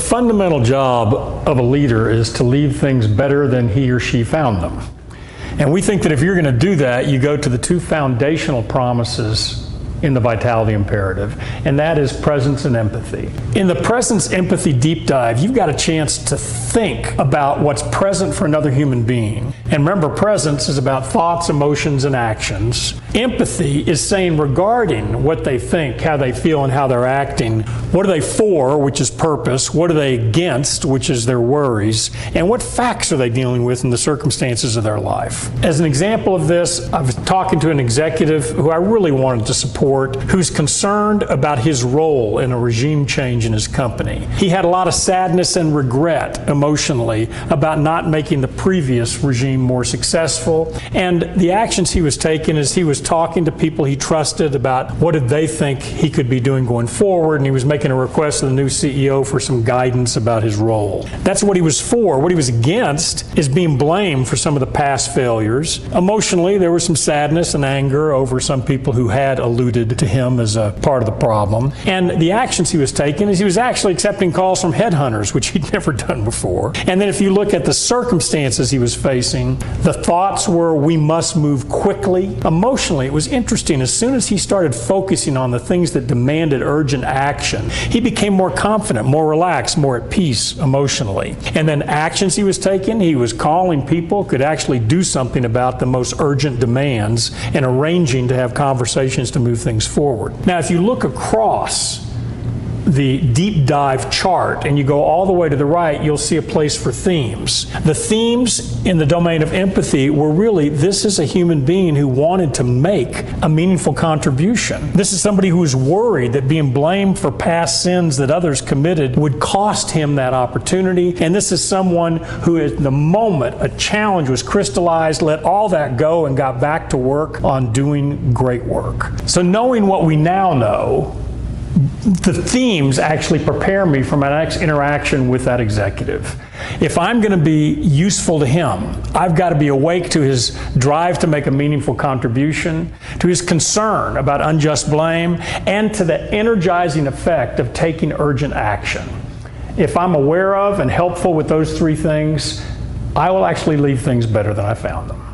fundamental job of a leader is to leave things better than he or she found them. And we think that if you're going to do that, you go to the two foundational promises in the Vitality Imperative, and that is presence and empathy. In the presence empathy deep dive, you've got a chance to think about what's present for another human being. And remember, presence is about thoughts, emotions, and actions. Empathy is saying regarding what they think, how they feel, and how they're acting, what are they for, which is purpose, what are they against, which is their worries, and what facts are they dealing with in the circumstances of their life. As an example of this, I was talking to an executive who I really wanted to support, who's concerned about his role in a regime change in his company. He had a lot of sadness and regret emotionally about not making the previous regime more successful. And the actions he was taking is he was talking to people he trusted about what did they think he could be doing going forward, and he was making a request to the new CEO for some guidance about his role. That's what he was for. What he was against is being blamed for some of the past failures. Emotionally, there was some sadness and anger over some people who had alluded to him as a part of the problem. And the actions he was taking is he was actually accepting calls from headhunters, which he'd never done before. And then if you look at the circumstances he was facing, the thoughts were, we must move quickly. Emotionally, it was interesting. As soon as he started focusing on the things that demanded urgent action, he became more confident, more relaxed, more at peace emotionally. And then actions he was taking, he was calling people, could actually do something about the most urgent demands and arranging to have conversations to move things forward. Now, if you look across the deep dive chart and you go all the way to the right, you'll see a place for themes. The themes in the domain of empathy were really, this is a human being who wanted to make a meaningful contribution. This is somebody who was worried that being blamed for past sins that others committed would cost him that opportunity. And this is someone who, at the moment a challenge was crystallized, let all that go and got back to work on doing great work. So knowing what we now know, the themes actually prepare me for my next interaction with that executive. If I'm going to be useful to him, I've got to be awake to his drive to make a meaningful contribution, to his concern about unjust blame, and to the energizing effect of taking urgent action. If I'm aware of and helpful with those three things, I will actually leave things better than I found them.